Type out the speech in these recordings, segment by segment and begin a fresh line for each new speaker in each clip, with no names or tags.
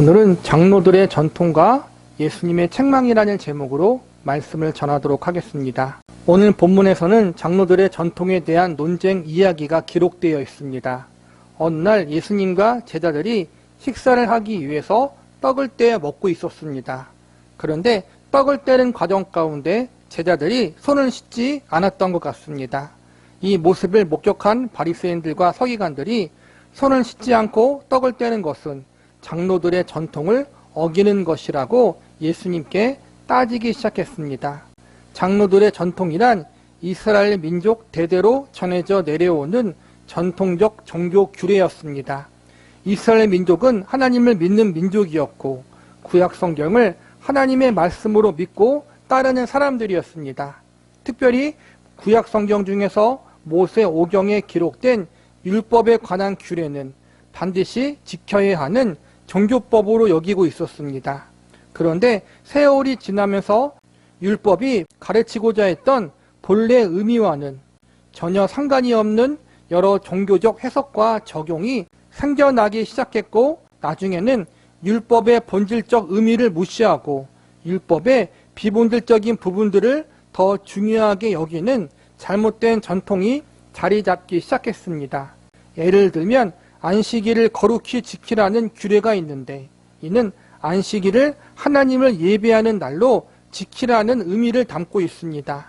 오늘은 장로들의 전통과 예수님의 책망이라는 제목으로 말씀을 전하도록 하겠습니다. 오늘 본문에서는 장로들의 전통에 대한 논쟁 이야기가 기록되어 있습니다. 어느 날 예수님과 제자들이 식사를 하기 위해서 떡을 떼어 먹고 있었습니다. 그런데 떡을 떼는 과정 가운데 제자들이 손을 씻지 않았던 것 같습니다. 이 모습을 목격한 바리새인들과 서기관들이 손을 씻지 않고 떡을 떼는 것은 장로들의 전통을 어기는 것이라고 예수님께 따지기 시작했습니다. 장로들의 전통이란 이스라엘 민족 대대로 전해져 내려오는 전통적 종교 규례였습니다. 이스라엘 민족은 하나님을 믿는 민족이었고 구약 성경을 하나님의 말씀으로 믿고 따르는 사람들이었습니다. 특별히 구약 성경 중에서 모세 오경에 기록된 율법에 관한 규례는 반드시 지켜야 하는 종교법으로 여기고 있었습니다. 그런데 세월이 지나면서 율법이 가르치고자 했던 본래 의미와는 전혀 상관이 없는 여러 종교적 해석과 적용이 생겨나기 시작했고, 나중에는 율법의 본질적 의미를 무시하고 율법의 비본질적인 부분들을 더 중요하게 여기는 잘못된 전통이 자리 잡기 시작했습니다. 예를 들면 안식일을 거룩히 지키라는 규례가 있는데, 이는 안식일을 하나님을 예배하는 날로 지키라는 의미를 담고 있습니다.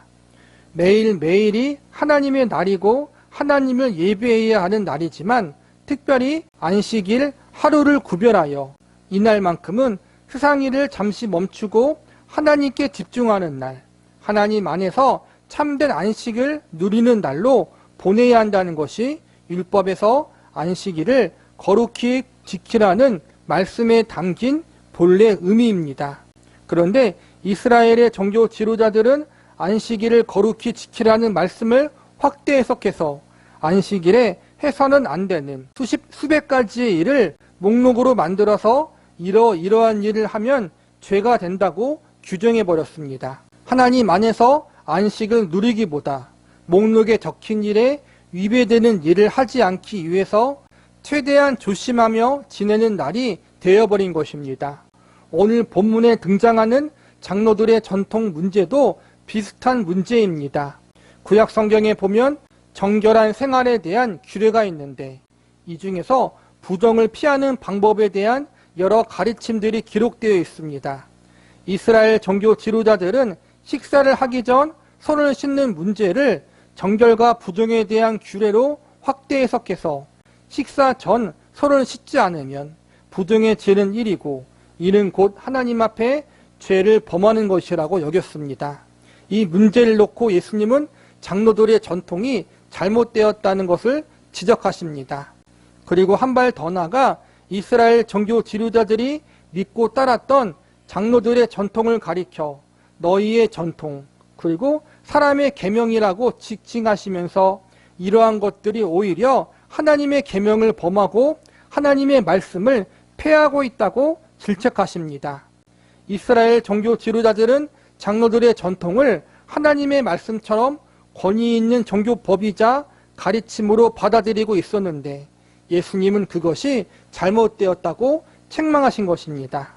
매일매일이 하나님의 날이고 하나님을 예배해야 하는 날이지만, 특별히 안식일 하루를 구별하여 이날만큼은 세상일을 잠시 멈추고 하나님께 집중하는 날, 하나님 안에서 참된 안식을 누리는 날로 보내야 한다는 것이 율법에서 안식일을 거룩히 지키라는 말씀에 담긴 본래 의미입니다. 그런데 이스라엘의 종교 지도자들은 안식일을 거룩히 지키라는 말씀을 확대 해석해서 안식일에 해서는 안 되는 수백 가지의 일을 목록으로 만들어서 이러한 일을 하면 죄가 된다고 규정해 버렸습니다. 하나님 안에서 안식을 누리기보다 목록에 적힌 일에 위배되는 일을 하지 않기 위해서 최대한 조심하며 지내는 날이 되어버린 것입니다. 오늘 본문에 등장하는 장로들의 전통 문제도 비슷한 문제입니다. 구약 성경에 보면 정결한 생활에 대한 규례가 있는데, 이 중에서 부정을 피하는 방법에 대한 여러 가르침들이 기록되어 있습니다. 이스라엘 종교 지도자들은 식사를 하기 전 손을 씻는 문제를 정결과 부정에 대한 규례로 확대 해석해서 식사 전 손을 씻지 않으면 부정에 지는 일이고, 이는 곧 하나님 앞에 죄를 범하는 것이라고 여겼습니다. 이 문제를 놓고 예수님은 장로들의 전통이 잘못되었다는 것을 지적하십니다. 그리고 한 발 더 나아가 이스라엘 종교 지도자들이 믿고 따랐던 장로들의 전통을 가리켜 너희의 전통, 그리고 사람의 계명이라고 지칭하시면서 이러한 것들이 오히려 하나님의 계명을 범하고 하나님의 말씀을 폐하고 있다고 질책하십니다. 이스라엘 종교 지도자들은 장로들의 전통을 하나님의 말씀처럼 권위 있는 종교법이자 가르침으로 받아들이고 있었는데, 예수님은 그것이 잘못되었다고 책망하신 것입니다.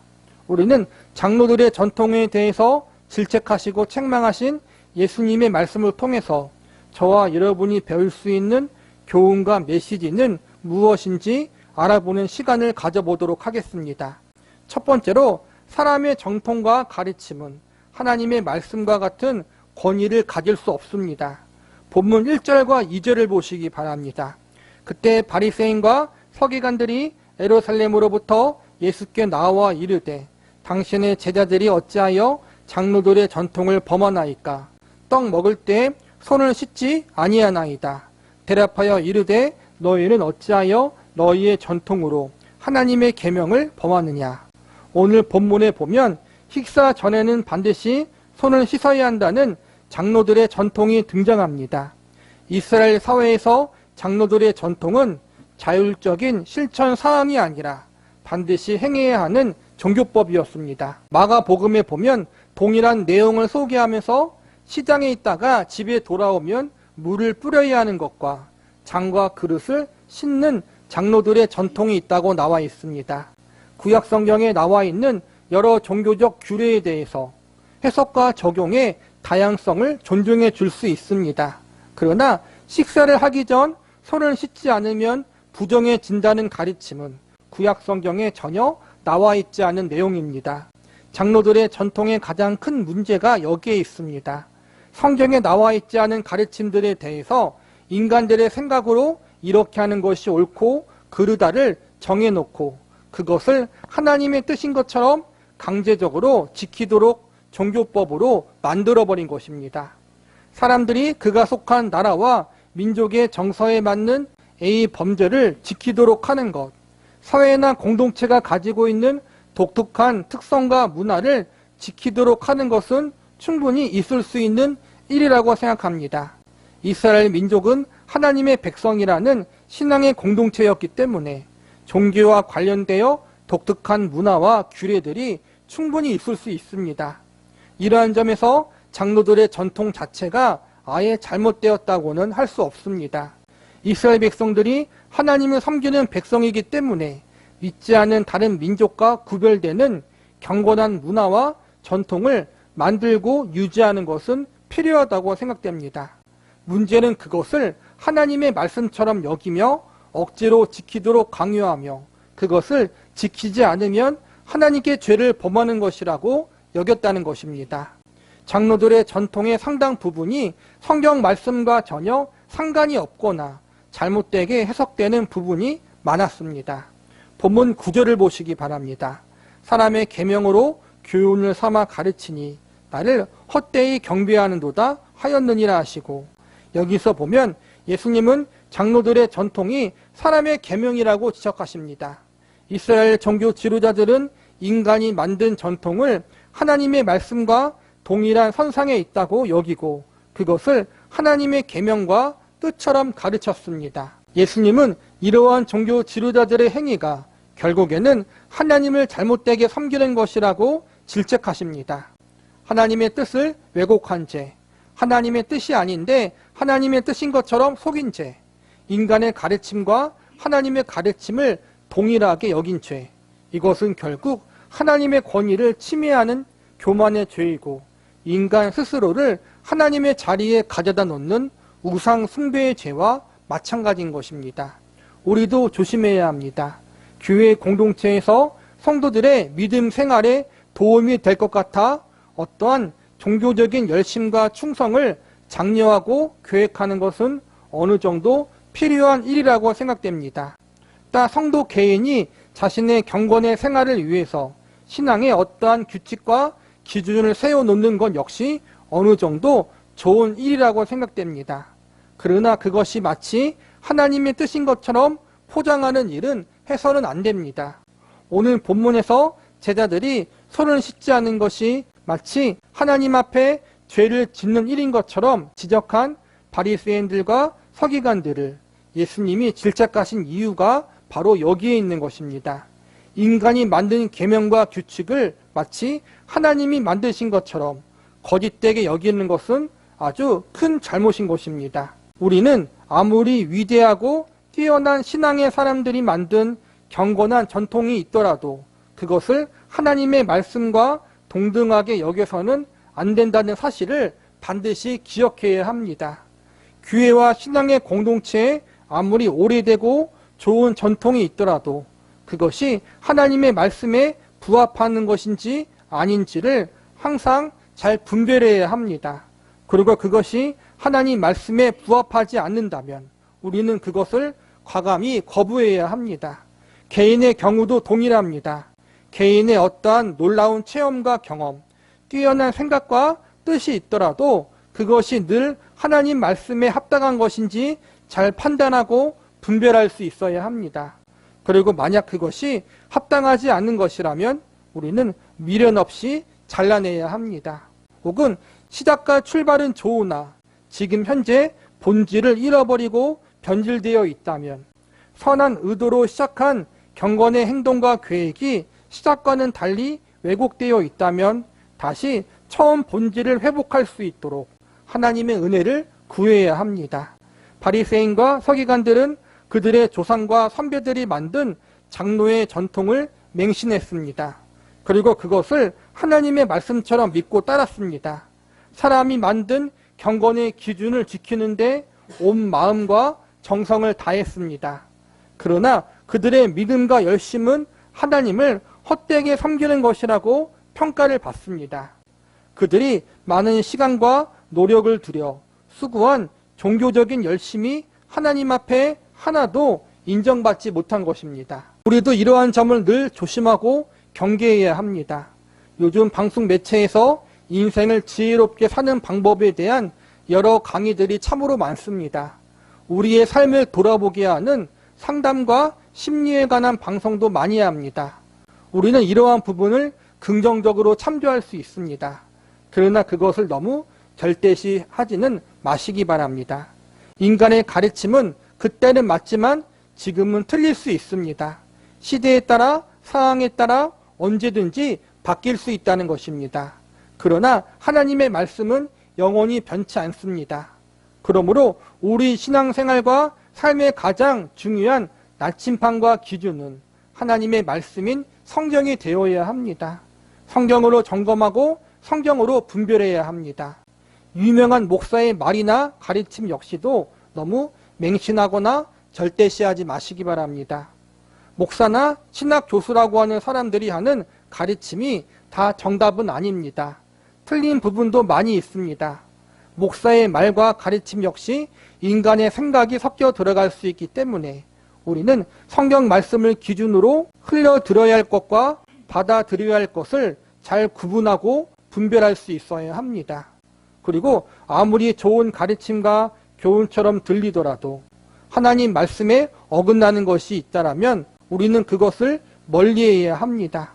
우리는 장로들의 전통에 대해서 질책하시고 책망하신 예수님의 말씀을 통해서 저와 여러분이 배울 수 있는 교훈과 메시지는 무엇인지 알아보는 시간을 가져보도록 하겠습니다. 첫 번째로, 사람의 정통과 가르침은 하나님의 말씀과 같은 권위를 가질 수 없습니다. 본문 1절과 2절을 보시기 바랍니다. 그때 바리새인과 서기관들이 예루살렘으로부터 예수께 나와 이르되, 당신의 제자들이 어찌하여 장로들의 전통을 범하나이까? 떡 먹을 때 손을 씻지 아니하나이다. 대답하여 이르되, 너희는 어찌하여 너희의 전통으로 하나님의 계명을 범하느냐? 오늘 본문에 보면 식사 전에는 반드시 손을 씻어야 한다는 장로들의 전통이 등장합니다. 이스라엘 사회에서 장로들의 전통은 자율적인 실천 사항이 아니라 반드시 행해야 하는 종교법이었습니다. 마가복음에 보면 동일한 내용을 소개하면서 시장에 있다가 집에 돌아오면 물을 뿌려야 하는 것과 장과 그릇을 씻는 장로들의 전통이 있다고 나와 있습니다. 구약 성경에 나와 있는 여러 종교적 규례에 대해서 해석과 적용의 다양성을 존중해 줄 수 있습니다. 그러나 식사를 하기 전 손을 씻지 않으면 부정해진다는 가르침은 구약 성경에 전혀 나와 있지 않은 내용입니다. 장로들의 전통의 가장 큰 문제가 여기에 있습니다. 성경에 나와 있지 않은 가르침들에 대해서 인간들의 생각으로 이렇게 하는 것이 옳고 그르다를 정해놓고 그것을 하나님의 뜻인 것처럼 강제적으로 지키도록 종교법으로 만들어버린 것입니다. 사람들이 그가 속한 나라와 민족의 정서에 맞는 A 범죄를 지키도록 하는 것, 사회나 공동체가 가지고 있는 독특한 특성과 문화를 지키도록 하는 것은 충분히 있을 수 있는 일이라고 생각합니다. 이스라엘 민족은 하나님의 백성이라는 신앙의 공동체였기 때문에 종교와 관련되어 독특한 문화와 규례들이 충분히 있을 수 있습니다. 이러한 점에서 장로들의 전통 자체가 아예 잘못되었다고는 할 수 없습니다. 이스라엘 백성들이 하나님을 섬기는 백성이기 때문에 믿지 않은 다른 민족과 구별되는 경건한 문화와 전통을 만들고 유지하는 것은 필요하다고 생각됩니다. 문제는 그것을 하나님의 말씀처럼 여기며 억지로 지키도록 강요하며 그것을 지키지 않으면 하나님께 죄를 범하는 것이라고 여겼다는 것입니다. 장로들의 전통의 상당 부분이 성경 말씀과 전혀 상관이 없거나 잘못되게 해석되는 부분이 많았습니다. 본문 9절을 보시기 바랍니다. 사람의 계명으로 교훈을 삼아 가르치니 나를 헛되이 경배하는도다 하였느니라 하시고, 여기서 보면 예수님은 장로들의 전통이 사람의 계명이라고 지적하십니다. 이스라엘 종교 지도자들은 인간이 만든 전통을 하나님의 말씀과 동일한 선상에 있다고 여기고 그것을 하나님의 계명과 뜻처럼 가르쳤습니다. 예수님은 이러한 종교 지도자들의 행위가 결국에는 하나님을 잘못되게 섬기는 것이라고 질책하십니다. 하나님의 뜻을 왜곡한 죄, 하나님의 뜻이 아닌데 하나님의 뜻인 것처럼 속인 죄, 인간의 가르침과 하나님의 가르침을 동일하게 여긴 죄, 이것은 결국 하나님의 권위를 침해하는 교만의 죄이고 인간 스스로를 하나님의 자리에 가져다 놓는 우상 숭배의 죄와 마찬가지인 것입니다. 우리도 조심해야 합니다. 교회 공동체에서 성도들의 믿음 생활에 도움이 될 것 같아 어떠한 종교적인 열심과 충성을 장려하고 계획하는 것은 어느 정도 필요한 일이라고 생각됩니다. 따 성도 개인이 자신의 경건의 생활을 위해서 신앙에 어떠한 규칙과 기준을 세워놓는 것 역시 어느 정도 좋은 일이라고 생각됩니다. 그러나 그것이 마치 하나님의 뜻인 것처럼 포장하는 일은 해서는 안 됩니다. 오늘 본문에서 제자들이 손을 씻지 않은 것이 마치 하나님 앞에 죄를 짓는 일인 것처럼 지적한 바리새인들과 서기관들을 예수님이 질책하신 이유가 바로 여기에 있는 것입니다. 인간이 만든 계명과 규칙을 마치 하나님이 만드신 것처럼 거짓되게 여기는 것은 아주 큰 잘못인 것입니다. 우리는 아무리 위대하고 뛰어난 신앙의 사람들이 만든 경건한 전통이 있더라도 그것을 하나님의 말씀과 동등하게 여겨서는 안 된다는 사실을 반드시 기억해야 합니다. 교회와 신앙의 공동체에 아무리 오래되고 좋은 전통이 있더라도 그것이 하나님의 말씀에 부합하는 것인지 아닌지를 항상 잘 분별해야 합니다. 그리고 그것이 하나님 말씀에 부합하지 않는다면 우리는 그것을 과감히 거부해야 합니다. 개인의 경우도 동일합니다. 개인의 어떠한 놀라운 체험과 경험, 뛰어난 생각과 뜻이 있더라도 그것이 늘 하나님 말씀에 합당한 것인지 잘 판단하고 분별할 수 있어야 합니다. 그리고 만약 그것이 합당하지 않는 것이라면 우리는 미련 없이 잘라내야 합니다. 혹은 시작과 출발은 좋으나 지금 현재 본질을 잃어버리고 변질되어 있다면 선한 의도로 시작한 경건의 행동과 계획이 시작과는 달리 왜곡되어 있다면 다시 처음 본질을 회복할 수 있도록 하나님의 은혜를 구해야 합니다. 바리새인과 서기관들은 그들의 조상과 선배들이 만든 장로의 전통을 맹신했습니다. 그리고 그것을 하나님의 말씀처럼 믿고 따랐습니다. 사람이 만든 경건의 기준을 지키는데 온 마음과 정성을 다했습니다. 그러나 그들의 믿음과 열심은 하나님을 헛되게 섬기는 것이라고 평가를 받습니다. 그들이 많은 시간과 노력을 들여 수고한 종교적인 열심이 하나님 앞에 하나도 인정받지 못한 것입니다. 우리도 이러한 점을 늘 조심하고 경계해야 합니다. 요즘 방송 매체에서 인생을 지혜롭게 사는 방법에 대한 여러 강의들이 참으로 많습니다. 우리의 삶을 돌아보게 하는 상담과 심리에 관한 방송도 많이 합니다. 우리는 이러한 부분을 긍정적으로 참조할 수 있습니다. 그러나 그것을 너무 절대시하지는 마시기 바랍니다. 인간의 가르침은 그때는 맞지만 지금은 틀릴 수 있습니다. 시대에 따라 상황에 따라 언제든지 바뀔 수 있다는 것입니다. 그러나 하나님의 말씀은 영원히 변치 않습니다. 그러므로 우리 신앙생활과 삶의 가장 중요한 나침판과 기준은 하나님의 말씀인 성경이 되어야 합니다. 성경으로 점검하고 성경으로 분별해야 합니다. 유명한 목사의 말이나 가르침 역시도 너무 맹신하거나 절대시하지 마시기 바랍니다. 목사나 신학 교수라고 하는 사람들이 하는 가르침이 다 정답은 아닙니다. 틀린 부분도 많이 있습니다. 목사의 말과 가르침 역시 인간의 생각이 섞여 들어갈 수 있기 때문에 우리는 성경 말씀을 기준으로 흘려 들어야 할 것과 받아들여야 할 것을 잘 구분하고 분별할 수 있어야 합니다. 그리고 아무리 좋은 가르침과 교훈처럼 들리더라도 하나님 말씀에 어긋나는 것이 있다면 우리는 그것을 멀리해야 합니다.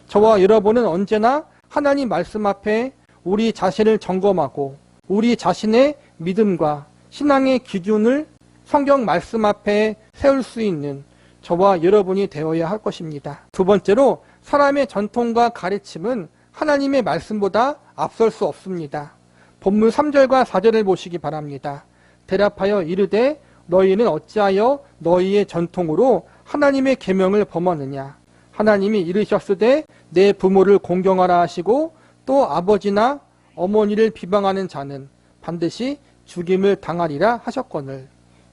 저와 여러분은 언제나 하나님 말씀 앞에 우리 자신을 점검하고 우리 자신의 믿음과 신앙의 기준을 성경 말씀 앞에 세울 수 있는 저와 여러분이 되어야 할 것입니다. 두 번째로 사람의 전통과 가르침은 하나님의 말씀보다 앞설 수 없습니다. 본문 3절과 4절을 보시기 바랍니다. 대답하여 이르되 너희는 어찌하여 너희의 전통으로 하나님의 계명을 범하느냐. 하나님이 이르셨으되 내 부모를 공경하라 하시고 또 아버지나 어머니를 비방하는 자는 반드시 죽임을 당하리라 하셨거늘.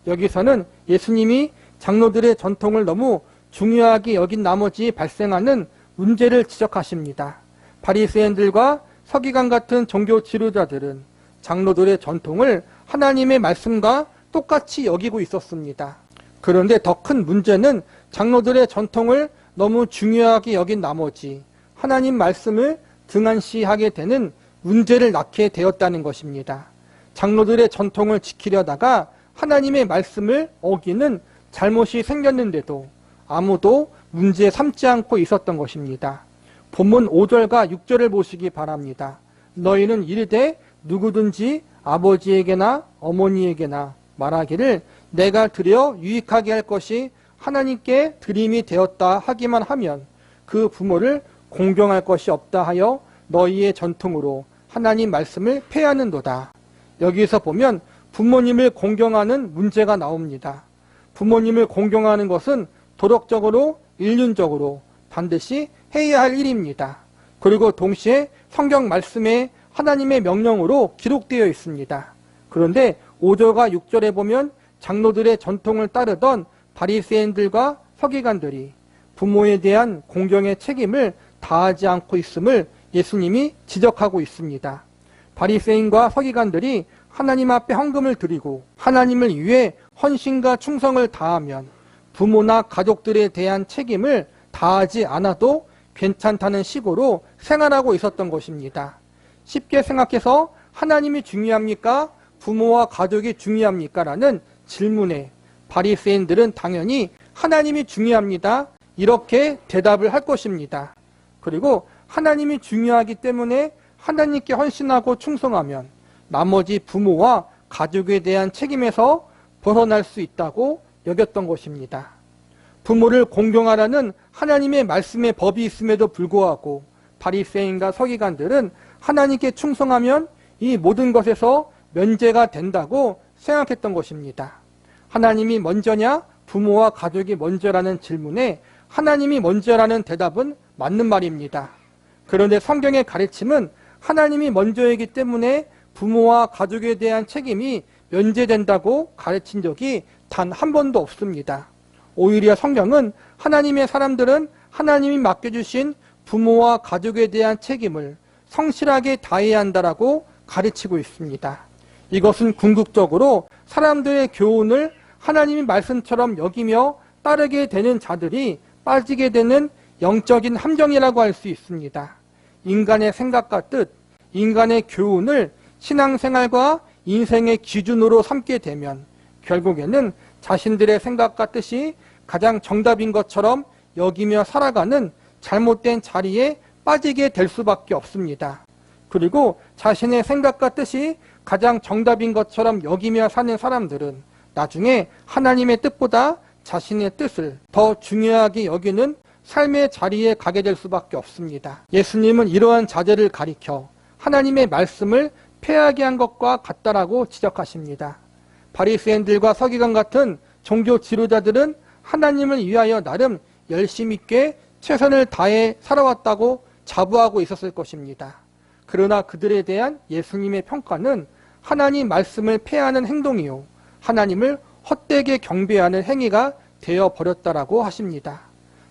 여기서는 예수님이 장로들의 전통을 너무 중요하게 여긴 나머지 발생하는 문제를 지적하십니다. 바리새인들과 서기관 같은 종교 지도자들은 장로들의 전통을 하나님의 말씀과 똑같이 여기고 있었습니다. 그런데 더 큰 문제는 장로들의 전통을 너무 중요하게 여긴 나머지 하나님 말씀을 등한시하게 되는 문제를 낳게 되었다는 것입니다. 장로들의 전통을 지키려다가 하나님의 말씀을 어기는 잘못이 생겼는데도 아무도 문제 삼지 않고 있었던 것입니다. 본문 5절과 6절을 보시기 바랍니다. 너희는 이르되 누구든지 아버지에게나 어머니에게나 말하기를 내가 드려 유익하게 할 것이 하나님께 드림이 되었다 하기만 하면 그 부모를 공경할 것이 없다 하여 너희의 전통으로 하나님 말씀을 폐하는도다. 여기서 보면 부모님을 공경하는 문제가 나옵니다. 부모님을 공경하는 것은 도덕적으로 인륜적으로 반드시 해야 할 일입니다. 그리고 동시에 성경 말씀에 하나님의 명령으로 기록되어 있습니다. 그런데 5절과 6절에 보면 장로들의 전통을 따르던 바리새인들과 서기관들이 부모에 대한 공경의 책임을 다하지 않고 있음을 예수님이 지적하고 있습니다. 바리새인과 서기관들이 하나님 앞에 헌금을 드리고 하나님을 위해 헌신과 충성을 다하면 부모나 가족들에 대한 책임을 다하지 않아도 괜찮다는 식으로 생활하고 있었던 것입니다. 쉽게 생각해서 하나님이 중요합니까? 부모와 가족이 중요합니까? 라는 질문에 바리새인들은 당연히 하나님이 중요합니다. 이렇게 대답을 할 것입니다. 그리고 하나님이 중요하기 때문에 하나님께 헌신하고 충성하면 나머지 부모와 가족에 대한 책임에서 벗어날 수 있다고 여겼던 것입니다. 부모를 공경하라는 하나님의 말씀의 법이 있음에도 불구하고 바리새인과 서기관들은 하나님께 충성하면 이 모든 것에서 면제가 된다고 생각했던 것입니다. 하나님이 먼저냐 부모와 가족이 먼저라는 질문에 하나님이 먼저라는 대답은 맞는 말입니다. 그런데 성경의 가르침은 하나님이 먼저이기 때문에 부모와 가족에 대한 책임이 면제된다고 가르친 적이 단 한 번도 없습니다. 오히려 성경은 하나님의 사람들은 하나님이 맡겨주신 부모와 가족에 대한 책임을 성실하게 다해야 한다라고 가르치고 있습니다. 이것은 궁극적으로 사람들의 교훈을 하나님의 말씀처럼 여기며 따르게 되는 자들이 빠지게 되는 영적인 함정이라고 할 수 있습니다. 인간의 생각과 뜻, 인간의 교훈을 신앙생활과 인생의 기준으로 삼게 되면 결국에는 자신들의 생각과 뜻이 가장 정답인 것처럼 여기며 살아가는 잘못된 자리에 빠지게 될 수밖에 없습니다. 그리고 자신의 생각과 뜻이 가장 정답인 것처럼 여기며 사는 사람들은 나중에 하나님의 뜻보다 자신의 뜻을 더 중요하게 여기는 삶의 자리에 가게 될 수밖에 없습니다. 예수님은 이러한 자들을 가리켜 하나님의 말씀을 폐하게 한 것과 같다라고 지적하십니다. 바리새인들과 서기관 같은 종교 지도자들은 하나님을 위하여 나름 열심 있게 최선을 다해 살아왔다고 자부하고 있었을 것입니다. 그러나 그들에 대한 예수님의 평가는 하나님 말씀을 폐하는 행동이요, 하나님을 헛되게 경배하는 행위가 되어버렸다라고 하십니다.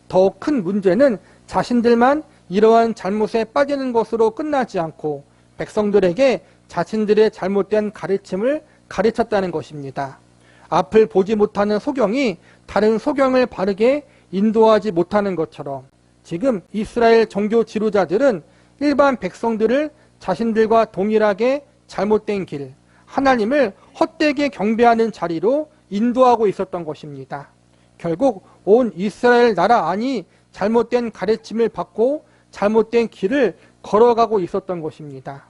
더욱 큰 문제는 자신들만 이러한 잘못에 빠지는 것으로 끝나지 않고 백성들에게 자신들의 잘못된 가르침을 가르쳤다는 것입니다. 앞을 보지 못하는 소경이 다른 소경을 바르게 인도하지 못하는 것처럼 지금 이스라엘 종교 지도자들은 일반 백성들을 자신들과 동일하게 잘못된 길, 하나님을 헛되게 경배하는 자리로 인도하고 있었던 것입니다. 결국 온 이스라엘 나라 안이 잘못된 가르침을 받고 잘못된 길을 걸어가고 있었던 것입니다.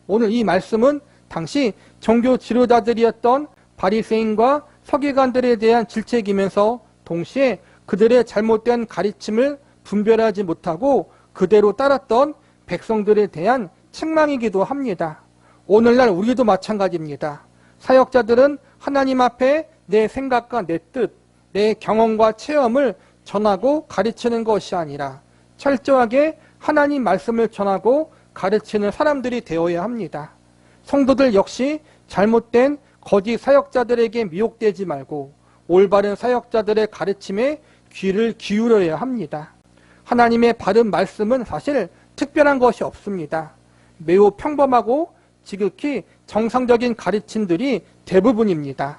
오늘 이 말씀은 당시 종교 지도자들이었던 바리새인과 서기관들에 대한 질책이면서 동시에 그들의 잘못된 가르침을 분별하지 못하고 그대로 따랐던 백성들에 대한 책망이기도 합니다. 오늘날 우리도 마찬가지입니다. 사역자들은 하나님 앞에 내 생각과 내 뜻, 내 경험과 체험을 전하고 가르치는 것이 아니라 철저하게 하나님 말씀을 전하고 가르치는 사람들이 되어야 합니다. 성도들 역시 잘못된 거짓 사역자들에게 미혹되지 말고 올바른 사역자들의 가르침에 귀를 기울여야 합니다. 하나님의 바른 말씀은 사실 특별한 것이 없습니다. 매우 평범하고 지극히 정상적인 가르침들이 대부분입니다.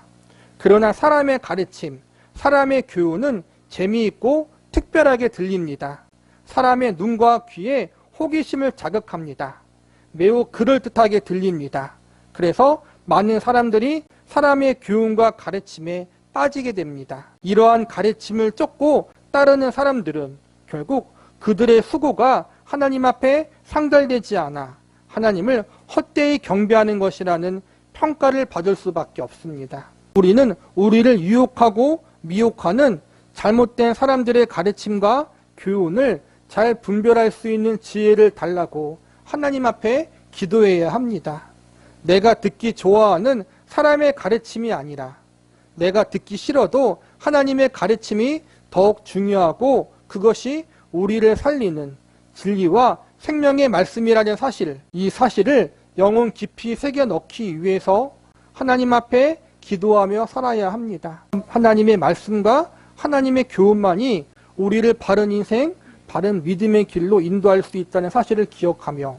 그러나 사람의 가르침, 사람의 교훈은 재미있고 특별하게 들립니다. 사람의 눈과 귀에 호기심을 자극합니다. 매우 그럴듯하게 들립니다. 그래서 많은 사람들이 사람의 교훈과 가르침에 빠지게 됩니다. 이러한 가르침을 쫓고 따르는 사람들은 결국 그들의 수고가 하나님 앞에 상달되지 않아 하나님을 헛되이 경배하는 것이라는 평가를 받을 수밖에 없습니다. 우리는 우리를 유혹하고 미혹하는 잘못된 사람들의 가르침과 교훈을 잘 분별할 수 있는 지혜를 달라고 하나님 앞에 기도해야 합니다. 내가 듣기 좋아하는 사람의 가르침이 아니라 내가 듣기 싫어도 하나님의 가르침이 더욱 중요하고 그것이 우리를 살리는 진리와 생명의 말씀이라는 사실, 이 사실을 영혼 깊이 새겨 넣기 위해서 하나님 앞에 기도하며 살아야 합니다. 하나님의 말씀과 하나님의 교훈만이 우리를 바른 인생, 바른 믿음의 길로 인도할 수 있다는 사실을 기억하며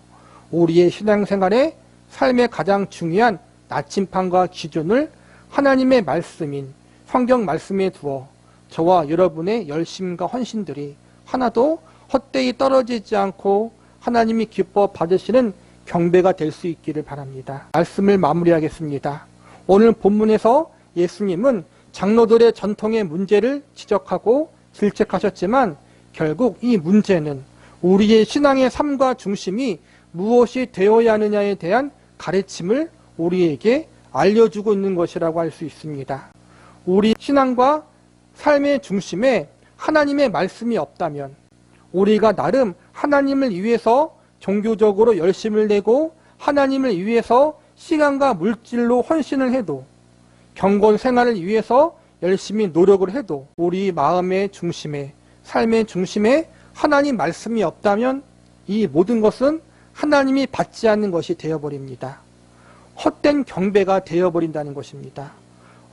우리의 신앙생활에 삶의 가장 중요한 나침판과 기준을 하나님의 말씀인 성경 말씀에 두어 저와 여러분의 열심과 헌신들이 하나도 헛되이 떨어지지 않고 하나님이 기뻐 받으시는 경배가 될 수 있기를 바랍니다. 말씀을 마무리하겠습니다. 오늘 본문에서 예수님은 장로들의 전통의 문제를 지적하고 질책하셨지만 결국 이 문제는 우리의 신앙의 삶과 중심이 무엇이 되어야 하느냐에 대한 가르침을 우리에게 알려주고 있는 것이라고 할 수 있습니다. 우리 신앙과 삶의 중심에 하나님의 말씀이 없다면 우리가 나름 하나님을 위해서 종교적으로 열심을 내고 하나님을 위해서 시간과 물질로 헌신을 해도 경건 생활을 위해서 열심히 노력을 해도 우리 마음의 중심에 삶의 중심에 하나님 말씀이 없다면 이 모든 것은 하나님이 받지 않는 것이 되어버립니다. 헛된 경배가 되어버린다는 것입니다.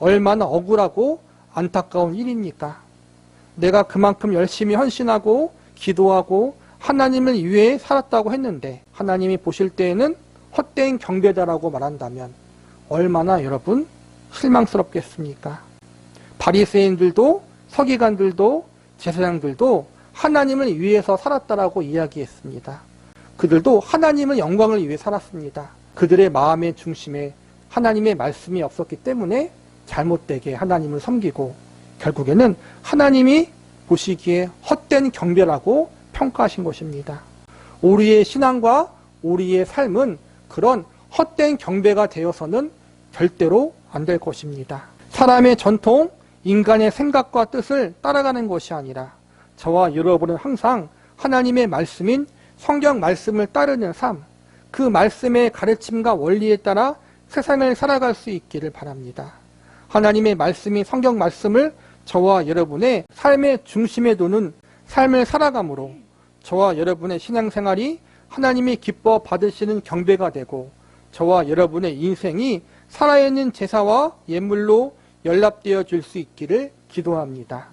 얼마나 억울하고 안타까운 일입니까? 내가 그만큼 열심히 헌신하고 기도하고 하나님을 위해 살았다고 했는데 하나님이 보실 때에는 헛된 경배다라고 말한다면 얼마나 여러분 실망스럽겠습니까? 바리새인들도 서기관들도 제사장들도 하나님을 위해서 살았다라고 이야기했습니다. 그들도 하나님의 영광을 위해 살았습니다. 그들의 마음의 중심에 하나님의 말씀이 없었기 때문에 잘못되게 하나님을 섬기고 결국에는 하나님이 보시기에 헛된 경배라고 평가하신 것입니다. 우리의 신앙과 우리의 삶은 그런 헛된 경배가 되어서는 절대로 안 될 것입니다. 사람의 전통, 인간의 생각과 뜻을 따라가는 것이 아니라 저와 여러분은 항상 하나님의 말씀인 성경 말씀을 따르는 삶, 그 말씀의 가르침과 원리에 따라 세상을 살아갈 수 있기를 바랍니다. 하나님의 말씀인 성경 말씀을 저와 여러분의 삶의 중심에 두는 삶을 살아감으로 저와 여러분의 신앙생활이 하나님이 기뻐 받으시는 경배가 되고 저와 여러분의 인생이 살아있는 제사와 예물로 연락되어 줄 수 있기를 기도합니다.